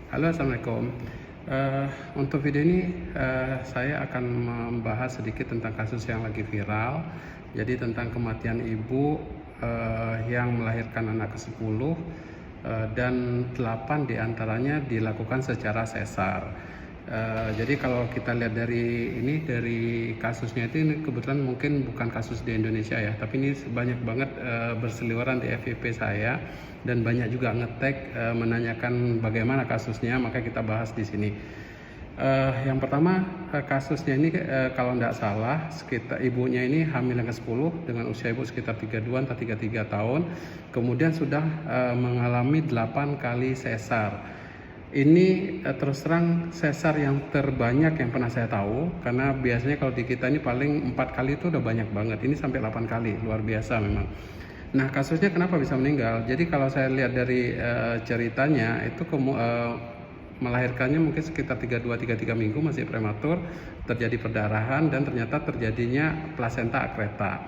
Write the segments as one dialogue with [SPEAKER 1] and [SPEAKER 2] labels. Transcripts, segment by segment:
[SPEAKER 1] Halo, assalamualaikum. Untuk video ini saya akan membahas sedikit tentang kasus yang lagi viral. Jadi tentang kematian ibu yang melahirkan anak ke-10 dan 8 diantaranya dilakukan secara sesar. Jadi kalau kita lihat dari kasusnya ini kebetulan mungkin bukan kasus di Indonesia ya, tapi ini banyak banget berseliweran di FYP saya dan banyak juga ngetek menanyakan bagaimana kasusnya, maka kita bahas di sini. Yang pertama, kasusnya ini kalau tidak salah sekitar ibunya ini hamil yang ke-10 dengan usia ibu sekitar 32 atau 33 tahun, kemudian sudah mengalami 8 kali sesar. Ini terus terang sesar yang terbanyak yang pernah saya tahu, karena biasanya kalau di kita ini paling 4 kali itu udah banyak banget, ini sampai 8 kali, luar biasa memang. Nah, kasusnya kenapa bisa meninggal? Jadi kalau saya lihat dari ceritanya itu melahirkannya mungkin sekitar 32-33 minggu, masih prematur, terjadi perdarahan dan ternyata terjadinya plasenta akreta.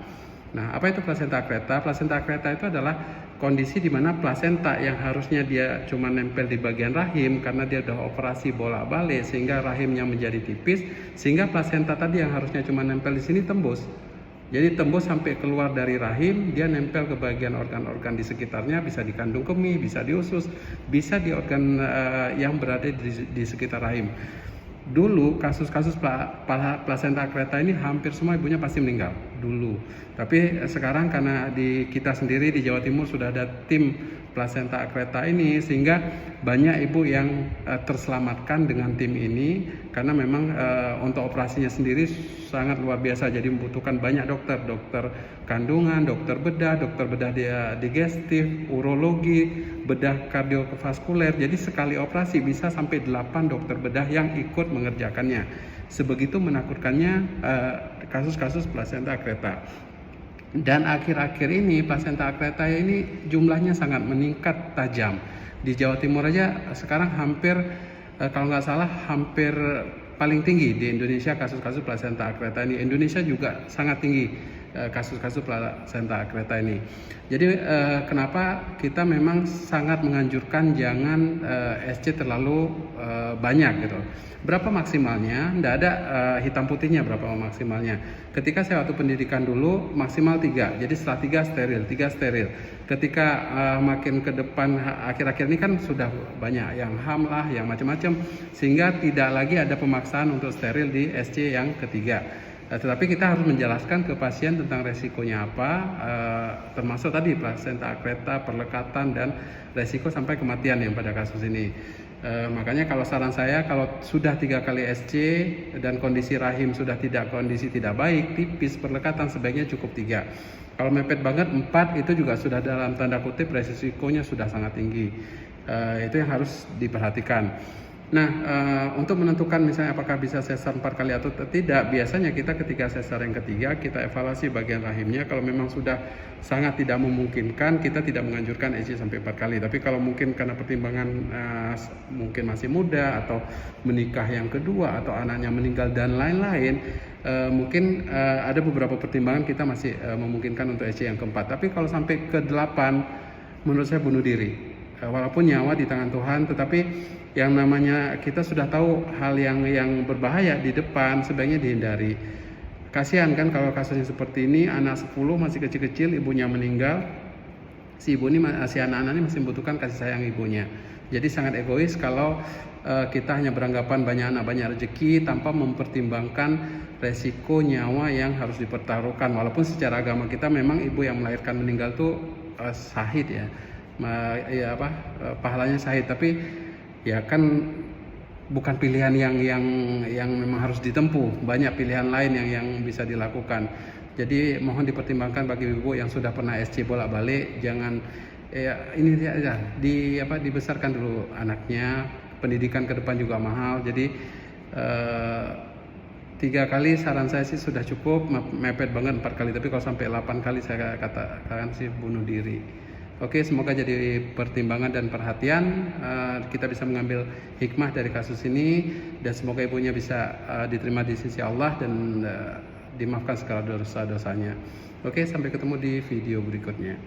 [SPEAKER 1] Nah, apa itu plasenta akreta? Plasenta akreta itu adalah kondisi di mana plasenta yang harusnya dia cuma nempel di bagian rahim karena dia udah operasi bolak-balik sehingga rahimnya menjadi tipis, sehingga plasenta tadi yang harusnya cuma nempel di sini tembus. Jadi tembus sampai keluar dari rahim, dia nempel ke bagian organ-organ di sekitarnya, bisa di kandung kemih, bisa di usus, bisa di organ yang berada di sekitar rahim. Dulu kasus-kasus plasenta akreta ini hampir semua ibunya pasti meninggal dulu. Tapi sekarang karena di kita sendiri di Jawa Timur sudah ada tim plasenta akreta ini, sehingga banyak ibu yang terselamatkan dengan tim ini, karena memang untuk operasinya sendiri sangat luar biasa. Jadi membutuhkan banyak dokter kandungan, dokter bedah digestif, urologi, bedah kardiovaskuler. Jadi sekali operasi bisa sampai 8 dokter bedah yang ikut mengerjakannya. Sebegitu menakutkannya kasus-kasus plasenta akreta. Dan akhir-akhir ini plasenta akreta ini jumlahnya sangat meningkat tajam. Di Jawa Timur aja sekarang hampir kalau nggak salah hampir paling tinggi di Indonesia kasus-kasus plasenta akreta ini. Indonesia juga sangat tinggi kasus-kasus plasenta akreta ini. Jadi kenapa kita memang sangat menganjurkan jangan SC terlalu banyak gitu. Berapa maksimalnya? Tidak ada hitam putihnya berapa maksimalnya. Ketika saya waktu pendidikan dulu maksimal 3. Jadi setelah 3 steril. Ketika makin ke depan akhir-akhir ini kan sudah banyak yang HAM lah, yang macam-macam, sehingga tidak lagi ada pemaksaan untuk steril di SC yang ketiga. Tetapi kita harus menjelaskan ke pasien tentang resikonya apa, termasuk tadi plasenta akreta, perlekatan, dan resiko sampai kematian yang pada kasus ini. Makanya kalau saran saya, kalau sudah 3 kali SC dan kondisi rahim sudah kondisi tidak baik, tipis, perlekatan, sebaiknya cukup 3. Kalau mepet banget 4 itu juga sudah dalam tanda kutip resikonya sudah sangat tinggi. Itu yang harus diperhatikan. Nah, untuk menentukan misalnya apakah bisa sesar 4 kali atau tidak, biasanya kita ketika sesar yang ketiga kita evaluasi bagian rahimnya. Kalau memang sudah sangat tidak memungkinkan, kita tidak menganjurkan SC sampai 4 kali. Tapi kalau mungkin karena pertimbangan mungkin masih muda atau menikah yang kedua atau anaknya meninggal dan lain-lain, mungkin ada beberapa pertimbangan kita masih memungkinkan untuk SC yang keempat. Tapi kalau sampai ke 8, menurut saya bunuh diri. Walaupun nyawa di tangan Tuhan, tetapi yang namanya kita sudah tahu hal yang berbahaya di depan, sebaiknya dihindari. Kasihan kan kalau kasusnya seperti ini, anak 10 masih kecil-kecil, ibunya meninggal. Si ibu ini, si anak-anak ini masih membutuhkan kasih sayang ibunya. Jadi sangat egois kalau kita hanya beranggapan banyak anak banyak rezeki tanpa mempertimbangkan resiko nyawa yang harus dipertaruhkan. Walaupun secara agama kita memang ibu yang melahirkan meninggal tuh syahid ya. Pahalanya syahid, tapi ya kan bukan pilihan yang memang harus ditempuh. Banyak pilihan lain yang bisa dilakukan. Jadi mohon dipertimbangkan bagi ibu yang sudah pernah SC bolak-balik, jangan ini aja dibesarkan dulu anaknya. Pendidikan ke depan juga mahal. Jadi 3 kali saran saya sih sudah cukup, mepet banget 4 kali, tapi kalau sampai 8 kali saya katakan sih bunuh diri. Oke, semoga jadi pertimbangan dan perhatian, kita bisa mengambil hikmah dari kasus ini, dan semoga ibunya bisa diterima di sisi Allah dan dimaafkan segala dosa-dosanya. Oke, sampai ketemu di video berikutnya.